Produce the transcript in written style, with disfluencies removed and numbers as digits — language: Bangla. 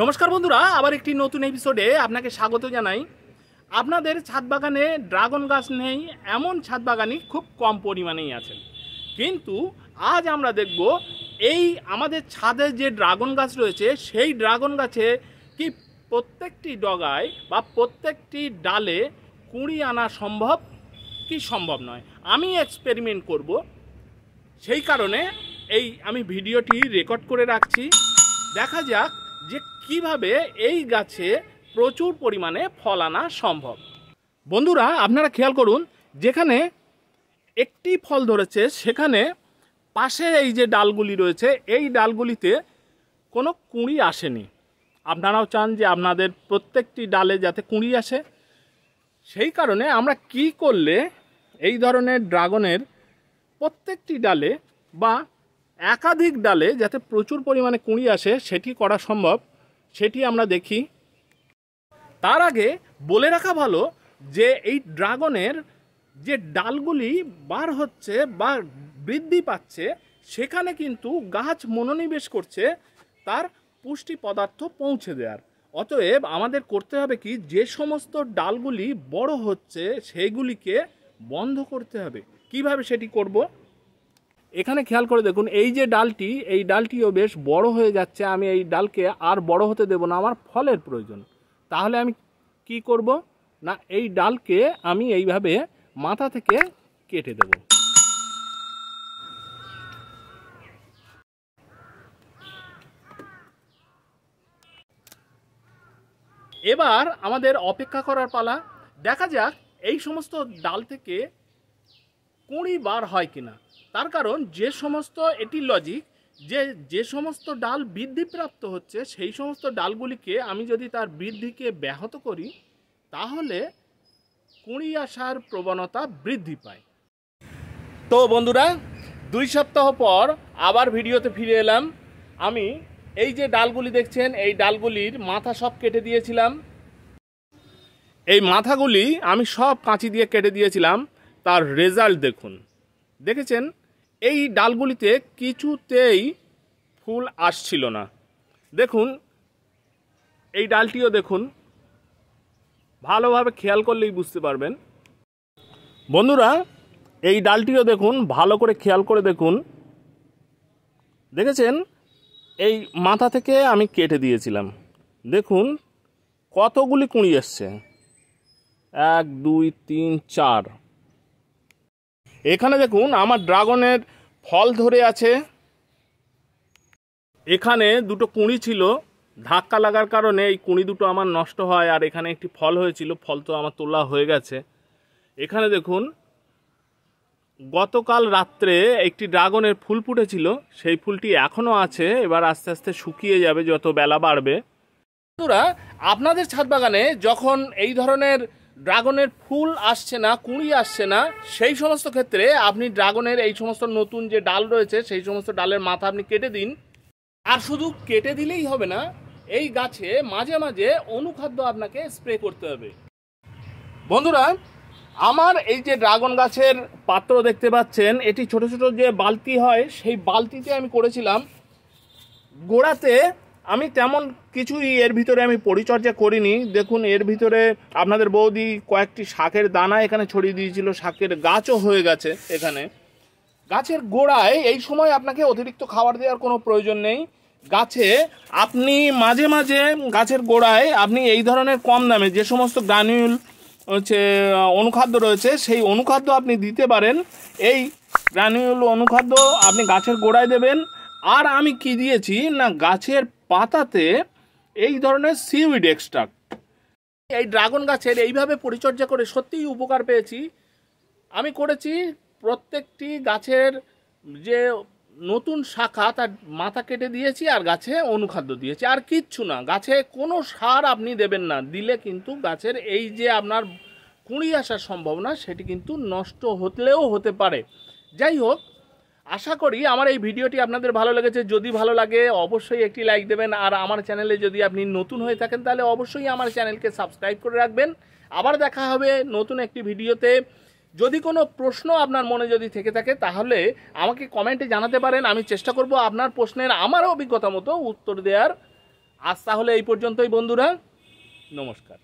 নমস্কার বন্ধুরা, আবার একটি নতুন এপিসোডে আপনাকে স্বাগত জানাই। আপনাদের ছাদ বাগানে ড্রাগন গাছ নেই এমন ছাদ বাগানই খুব কম পরিমাণেই আছে, কিন্তু আজ আমরা দেখব এই আমাদের ছাদে যে ড্রাগন গাছ রয়েছে সেই ড্রাগন গাছে কি প্রত্যেকটি ডগায় বা প্রত্যেকটি ডালে কুঁড়ি আনা সম্ভব কি সম্ভব নয়। আমি এক্সপেরিমেন্ট করব, সেই কারণে আমি ভিডিওটি রেকর্ড করে রাখছি। দেখা যাক যে কিভাবে এই গাছে প্রচুর পরিমাণে ফল আনা সম্ভব। বন্ধুরা, আপনারা খেয়াল করুন, যেখানে একটি ফল ধরেছে সেখানে পাশে এই যে ডালগুলি রয়েছে এই ডালগুলিতে কোনো কুঁড়ি আসেনি। আপনারাও চান যে আপনাদের প্রত্যেকটি ডালে যাতে কুঁড়ি আসে, সেই কারণে আমরা কি করলে এই ধরনের ড্রাগনের প্রত্যেকটি ডালে বা একাধিক ডালে যাতে প্রচুর পরিমাণে কুঁড়ি আসে সেটি করা সম্ভব সেটি আমরা দেখি। তার আগে বলে রাখা ভালো যে এই ড্রাগনের যে ডালগুলি বার হচ্ছে বা বৃদ্ধি পাচ্ছে সেখানে কিন্তু গাছ মনোনিবেশ করছে তার পুষ্টি পদার্থ পৌঁছে দেওয়ার। অতএব আমাদের করতে হবে কি, যে সমস্ত ডালগুলি বড় হচ্ছে সেইগুলিকে বন্ধ করতে হবে। কিভাবে সেটি করব, এখানে খেয়াল করে দেখুন, এই যে ডালটি, এই ডালটিও বেশ বড় হয়ে যাচ্ছে। আমি এই ডালকে আর বড় হতে দেব না, আমার ফলের প্রয়োজন। তাহলে আমি কি করব না, এই ডালকে আমি এইভাবে মাথা থেকে কেটে দেব। এবার আমাদের অপেক্ষা করার পালা। দেখা যাক এই সমস্ত ডাল থেকে কুঁড়ি বার হয় কিনা। তার কারণ যে সমস্ত, এটি লজিক, যে সমস্ত ডাল বৃদ্ধিপ্রাপ্ত হচ্ছে সেই সমস্ত ডালগুলিকে আমি যদি তার বৃদ্ধিকে ব্যাহত করি তাহলে কুঁড়ি আসার প্রবণতা বৃদ্ধি পায়। তো বন্ধুরা, 2 সপ্তাহ পর আবার ভিডিওতে ফিরে এলাম। আমি এই যে ডালগুলি দেখছেন এই ডালগুলির মাথা সব কেটে দিয়েছিলাম। এই মাথাগুলি আমি সব কাঁচি দিয়ে কেটে দিয়েছিলাম। তার রেজাল্ট দেখুন। দেখেছেন এই ডালগুলিতে কিছুতেই ফুল আসছিল না। দেখুন এই ডালটিও দেখুন, ভালোভাবে খেয়াল করলেই বুঝতে পারবেন। বন্ধুরা, এই ডালটিও দেখুন, ভালো করে খেয়াল করে দেখুন। দেখেছেন এই মাথা থেকে আমি কেটে দিয়েছিলাম। দেখুন কতগুলি কুঁড়ি এসছে, 1 2 3 4। এখানে দেখুন আমার ড্রাগনের ফল ধরে আছে। এখানে দুটো কুঁড়ি ছিল, ধাক্কা লাগার কারণে এই কুঁড়ি দুটো আমার নষ্ট হয়। আর এখানে একটি ফল হয়েছিল, ফল তো আমার তোলা হয়ে গেছে। এখানে দেখুন গতকাল রাত্রে একটি ড্রাগনের ফুল ফুটেছিল, সেই ফুলটি এখনও আছে। এবার আস্তে আস্তে শুকিয়ে যাবে যত বেলা বাড়বে। বন্ধুরা, আপনাদের ছাদ বাগানে যখন এই ধরনের ড্রাগনের ফুল আসছে না, কুঁড়ি আসছে না, সেই সমস্ত ক্ষেত্রে আপনি ড্রাগনের এই সমস্ত নতুন যে ডাল রয়েছে সেই সমস্ত ডালের মাথা আপনি কেটে দিন। আর শুধু কেটে দিলেই হবে না, এই গাছে মাঝে মাঝে অনুখাদ্য আপনাকে স্প্রে করতে হবে। বন্ধুরা, আমার এই যে ড্রাগন গাছের পাত্র দেখতে পাচ্ছেন, এটি ছোট ছোট যে বালতি হয় সেই বালতিতে আমি করেছিলাম। গোড়াতে আমি তেমন কিছুই এর ভিতরে আমি পরিচর্যা করিনি। দেখুন এর ভিতরে আপনাদের বৌদি কয়েকটি শাকের দানা এখানে ছড়িয়ে দিয়েছিল, শাকের গাছও হয়ে গেছে। এখানে গাছের গোড়ায় এই সময় আপনাকে অতিরিক্ত খাবার দেওয়ার কোনো প্রয়োজন নেই। গাছে আপনি মাঝে মাঝে গাছের গোড়ায় আপনি এই ধরনের কম দামে যে সমস্ত গ্রানিউল অনুখাদ্য রয়েছে সেই অনুখাদ্য আপনি দিতে পারেন। এই গ্রানিউল অনুখাদ্য আপনি গাছের গোড়ায় দেবেন। আর আমি কি দিয়েছি না, গাছের পাতাতে এই ধরনের সিউইড এক্সট্রাক্ট। এই ড্রাগন গাছের এইভাবে পরিচর্যা করে সত্যিই উপকার পেয়েছি। আমি করেছি প্রত্যেকটি গাছের যে নতুন শাখা তার মাথা কেটে দিয়েছি আর গাছে অনুখাদ্য দিয়েছি, আর কিচ্ছু না। গাছে কোনো সার আপনি দেবেন না, দিলে কিন্তু গাছের এই যে আপনার কুঁড়ি আসার সম্ভাবনা সেটি কিন্তু নষ্ট হলেও হতে পারে। যাই হোক, আশা করি আমার এই ভিডিওটি আপনাদের ভালো লেগেছে। যদি ভালো লাগে অবশ্যই একটি লাইক দেবেন। আর আমার চ্যানেলে যদি আপনি নতুন হয়ে থাকেন তাহলে অবশ্যই আমার চ্যানেলকে সাবস্ক্রাইব করে রাখবেন। আবার দেখা হবে নতুন একটি ভিডিওতে। যদি কোনো প্রশ্ন আপনার মনে যদি থেকে থাকে তাহলে আমাকে কমেন্টে জানাতে পারেন। আমি চেষ্টা করব আপনার প্রশ্নের আমার অভিজ্ঞতা মতো উত্তর দেওয়ার। আজ তাহলে এই পর্যন্তই বন্ধুরা, নমস্কার।